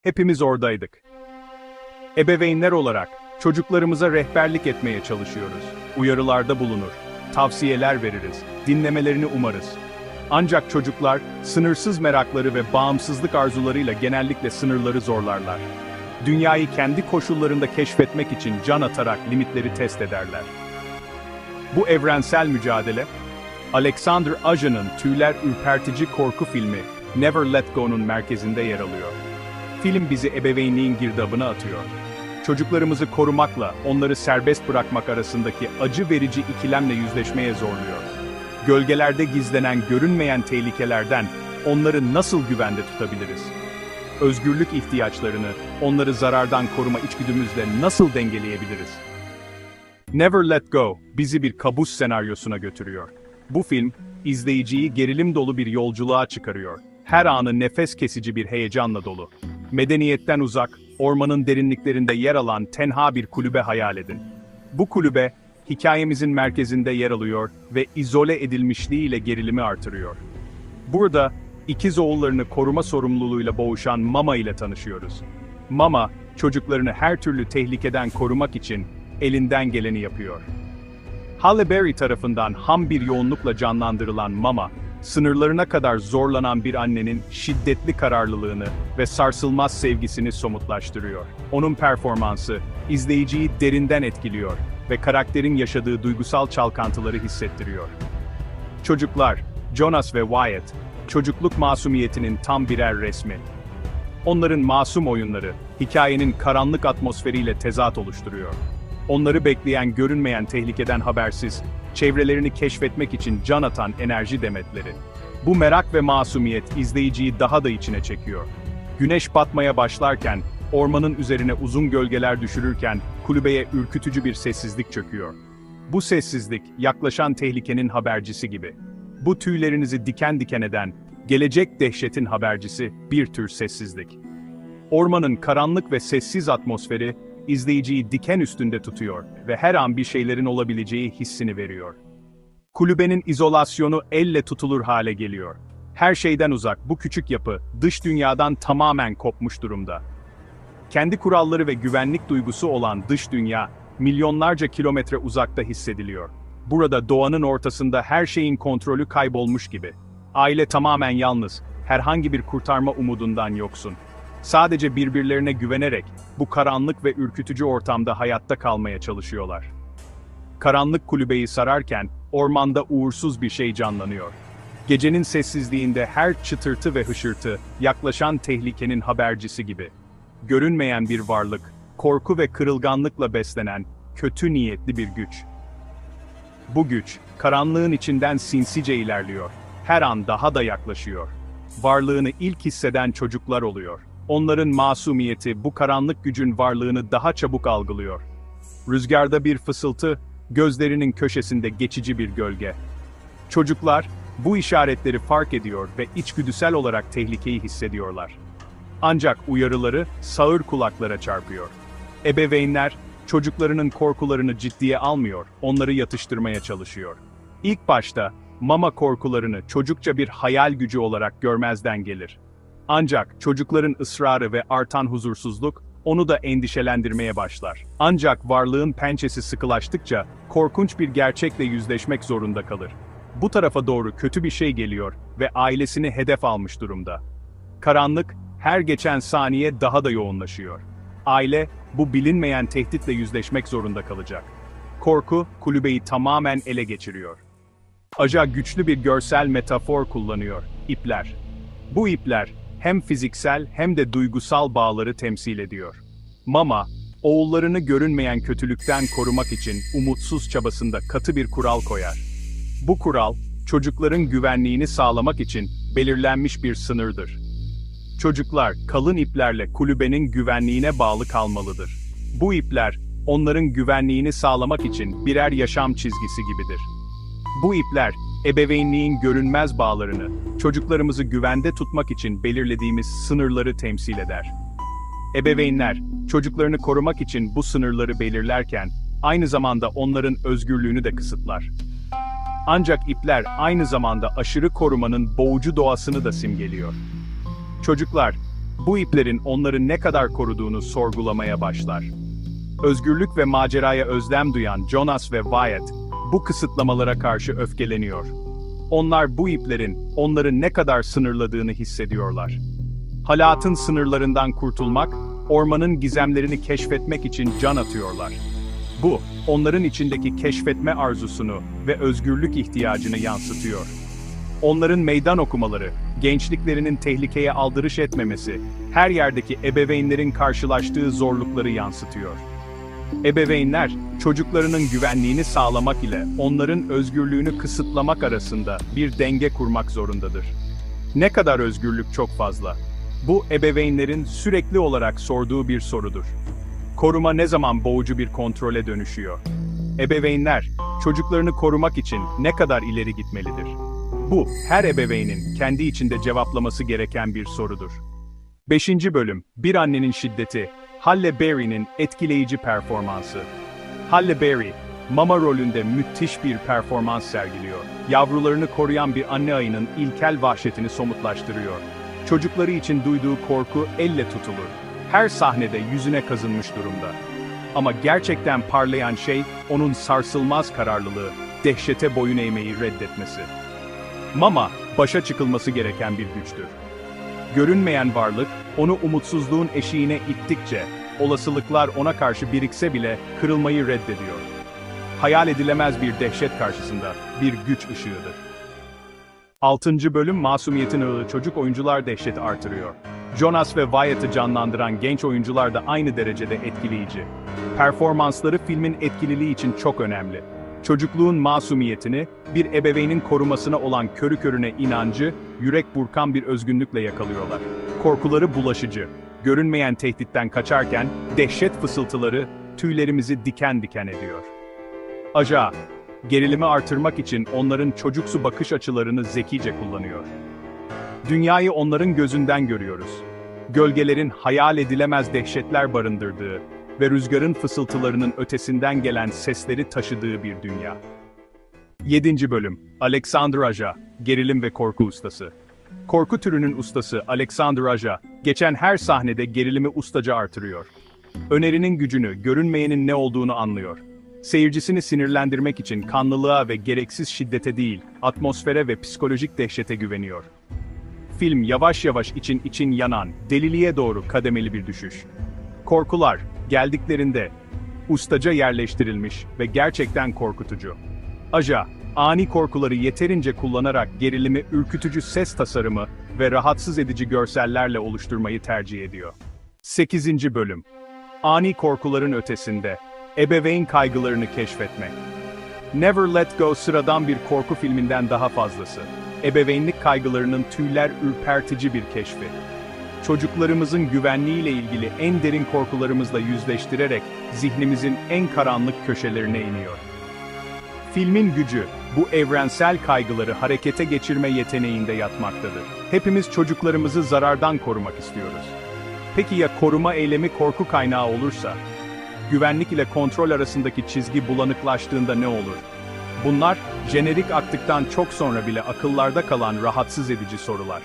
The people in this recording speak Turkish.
Hepimiz oradaydık. Ebeveynler olarak çocuklarımıza rehberlik etmeye çalışıyoruz. Uyarılarda bulunur, tavsiyeler veririz, dinlemelerini umarız. Ancak çocuklar sınırsız merakları ve bağımsızlık arzularıyla genellikle sınırları zorlarlar. Dünyayı kendi koşullarında keşfetmek için can atarak limitleri test ederler. Bu evrensel mücadele, Alexander Ajan'ın tüyler ürpertici korku filmi Never Let Go'nun merkezinde yer alıyor. Film bizi ebeveynliğin girdabına atıyor. Çocuklarımızı korumakla onları serbest bırakmak arasındaki acı verici ikilemle yüzleşmeye zorluyor. Gölgelerde gizlenen görünmeyen tehlikelerden onları nasıl güvende tutabiliriz? Özgürlük ihtiyaçlarını, onları zarardan koruma içgüdümüzle nasıl dengeleyebiliriz? Never Let Go, bizi bir kabus senaryosuna götürüyor. Bu film, izleyiciyi gerilim dolu bir yolculuğa çıkarıyor. Her anı nefes kesici bir heyecanla dolu. Medeniyetten uzak, ormanın derinliklerinde yer alan tenha bir kulübe hayal edin. Bu kulübe, hikayemizin merkezinde yer alıyor ve izole edilmişliğiyle gerilimi artırıyor. Burada, ikiz oğullarını koruma sorumluluğuyla boğuşan Mama ile tanışıyoruz. Mama, çocuklarını her türlü tehlikeden korumak için elinden geleni yapıyor. Halle Berry tarafından ham bir yoğunlukla canlandırılan Mama, sınırlarına kadar zorlanan bir annenin şiddetli kararlılığını ve sarsılmaz sevgisini somutlaştırıyor. Onun performansı, izleyiciyi derinden etkiliyor ve karakterin yaşadığı duygusal çalkantıları hissettiriyor. Çocuklar, Jonas ve Wyatt, çocukluk masumiyetinin tam birer resmi. Onların masum oyunları, hikayenin karanlık atmosferiyle tezat oluşturuyor. Onları bekleyen görünmeyen tehlikeden habersiz, çevrelerini keşfetmek için can atan enerji demetleri. Bu merak ve masumiyet izleyiciyi daha da içine çekiyor. Güneş batmaya başlarken, ormanın üzerine uzun gölgeler düşürürken, kulübeye ürkütücü bir sessizlik çöküyor. Bu sessizlik, yaklaşan tehlikenin habercisi gibi. Bu tüylerinizi diken diken eden, gelecek dehşetin habercisi bir tür sessizlik. Ormanın karanlık ve sessiz atmosferi, izleyiciyi diken üstünde tutuyor ve her an bir şeylerin olabileceği hissini veriyor. Kulübenin izolasyonu elle tutulur hale geliyor. Her şeyden uzak bu küçük yapı, dış dünyadan tamamen kopmuş durumda. Kendi kuralları ve güvenlik duygusu olan dış dünya, milyonlarca kilometre uzakta hissediliyor. Burada doğanın ortasında her şeyin kontrolü kaybolmuş gibi. Aile tamamen yalnız, herhangi bir kurtarma umudundan yoksun. Sadece birbirlerine güvenerek bu karanlık ve ürkütücü ortamda hayatta kalmaya çalışıyorlar. Karanlık kulübeyi sararken ormanda uğursuz bir şey canlanıyor. Gecenin sessizliğinde her çıtırtı ve hışırtı yaklaşan tehlikenin habercisi gibi. Görünmeyen bir varlık, korku ve kırılganlıkla beslenen kötü niyetli bir güç. Bu güç, karanlığın içinden sinsice ilerliyor. Her an daha da yaklaşıyor. Varlığını ilk hisseden çocuklar oluyor. Onların masumiyeti bu karanlık gücün varlığını daha çabuk algılıyor. Rüzgarda bir fısıltı, gözlerinin köşesinde geçici bir gölge. Çocuklar, bu işaretleri fark ediyor ve içgüdüsel olarak tehlikeyi hissediyorlar. Ancak uyarıları sağır kulaklara çarpıyor. Ebeveynler, çocuklarının korkularını ciddiye almıyor, onları yatıştırmaya çalışıyor. İlk başta, Mama korkularını çocukça bir hayal gücü olarak görmezden gelir. Ancak çocukların ısrarı ve artan huzursuzluk, onu da endişelendirmeye başlar. Ancak varlığın pençesi sıkılaştıkça, korkunç bir gerçekle yüzleşmek zorunda kalır. Bu tarafa doğru kötü bir şey geliyor ve ailesini hedef almış durumda. Karanlık, her geçen saniye daha da yoğunlaşıyor. Aile, bu bilinmeyen tehditle yüzleşmek zorunda kalacak. Korku, kulübeyi tamamen ele geçiriyor. Aja güçlü bir görsel metafor kullanıyor, ipler. Bu ipler, hem fiziksel hem de duygusal bağları temsil ediyor. Mama, oğullarını görünmeyen kötülükten korumak için umutsuz çabasında katı bir kural koyar. Bu kural, çocukların güvenliğini sağlamak için belirlenmiş bir sınırdır. Çocuklar, kalın iplerle kulübenin güvenliğine bağlı kalmalıdır. Bu ipler, onların güvenliğini sağlamak için birer yaşam çizgisi gibidir. Bu ipler, ebeveynliğin görünmez bağlarını, çocuklarımızı güvende tutmak için belirlediğimiz sınırları temsil eder. Ebeveynler, çocuklarını korumak için bu sınırları belirlerken, aynı zamanda onların özgürlüğünü de kısıtlar. Ancak ipler aynı zamanda aşırı korumanın boğucu doğasını da simgeliyor. Çocuklar, bu iplerin onları ne kadar koruduğunu sorgulamaya başlar. Özgürlük ve maceraya özlem duyan Jonas ve Wyatt, bu kısıtlamalara karşı öfkeleniyor. Onlar bu iplerin onları ne kadar sınırladığını hissediyorlar. Hayatın sınırlarından kurtulmak, ormanın gizemlerini keşfetmek için can atıyorlar. Bu, onların içindeki keşfetme arzusunu ve özgürlük ihtiyacını yansıtıyor. Onların meydan okumaları, gençliklerinin tehlikeye aldırış etmemesi, her yerdeki ebeveynlerin karşılaştığı zorlukları yansıtıyor. Ebeveynler, çocuklarının güvenliğini sağlamak ile onların özgürlüğünü kısıtlamak arasında bir denge kurmak zorundadır. Ne kadar özgürlük çok fazla? Bu, ebeveynlerin sürekli olarak sorduğu bir sorudur. Koruma ne zaman boğucu bir kontrole dönüşüyor? Ebeveynler, çocuklarını korumak için ne kadar ileri gitmelidir? Bu, her ebeveynin kendi içinde cevaplaması gereken bir sorudur. 5. Bölüm, Bir Annenin Şiddeti, Halle Berry'nin etkileyici performansı. Halle Berry, mama rolünde müthiş bir performans sergiliyor. Yavrularını koruyan bir anne ayının ilkel vahşetini somutlaştırıyor. Çocukları için duyduğu korku elle tutulur. Her sahnede yüzüne kazınmış durumda. Ama gerçekten parlayan şey, onun sarsılmaz kararlılığı, dehşete boyun eğmeyi reddetmesi. Mama, başa çıkılması gereken bir güçtür. Görünmeyen varlık, onu umutsuzluğun eşiğine ittikçe, olasılıklar ona karşı birikse bile kırılmayı reddediyor. Hayal edilemez bir dehşet karşısında bir güç ışığıdır. 6. Bölüm Masumiyetin Ağı, çocuk oyuncular dehşeti artırıyor. Jonas ve Wyatt'ı canlandıran genç oyuncular da aynı derecede etkileyici. Performansları filmin etkililiği için çok önemli. Çocukluğun masumiyetini, bir ebeveynin korumasına olan körü körüne inancı, yürek burkan bir özgünlükle yakalıyorlar. Korkuları bulaşıcı, görünmeyen tehditten kaçarken, dehşet fısıltıları tüylerimizi diken diken ediyor. Aja, gerilimi artırmak için onların çocuksu bakış açılarını zekice kullanıyor. Dünyayı onların gözünden görüyoruz. Gölgelerin hayal edilemez dehşetler barındırdığı ve rüzgarın fısıltılarının ötesinden gelen sesleri taşıdığı bir dünya. 7. Bölüm, Alexander Aja, gerilim ve korku ustası. Korku türünün ustası Alexander Aja, geçen her sahnede gerilimi ustaca artırıyor. Önerinin gücünü, görünmeyenin ne olduğunu anlıyor. Seyircisini sinirlendirmek için kanlılığa ve gereksiz şiddete değil, atmosfere ve psikolojik dehşete güveniyor. Film yavaş yavaş için yanan, deliliğe doğru kademeli bir düşüş. Korkular, geldiklerinde, ustaca yerleştirilmiş ve gerçekten korkutucu. Aja, ani korkuları yeterince kullanarak gerilimi ürkütücü ses tasarımı ve rahatsız edici görsellerle oluşturmayı tercih ediyor. 8. Bölüm, ani korkuların ötesinde, ebeveyn kaygılarını keşfetmek. Never Let Go sıradan bir korku filminden daha fazlası. Ebeveynlik kaygılarının tüyler ürpertici bir keşfi. Çocuklarımızın güvenliğiyle ilgili en derin korkularımızla yüzleştirerek zihnimizin en karanlık köşelerine iniyor. Filmin gücü, bu evrensel kaygıları harekete geçirme yeteneğinde yatmaktadır. Hepimiz çocuklarımızı zarardan korumak istiyoruz. Peki ya koruma eylemi korku kaynağı olursa? Güvenlik ile kontrol arasındaki çizgi bulanıklaştığında ne olur? Bunlar, jenerik aktıktan çok sonra bile akıllarda kalan rahatsız edici sorular.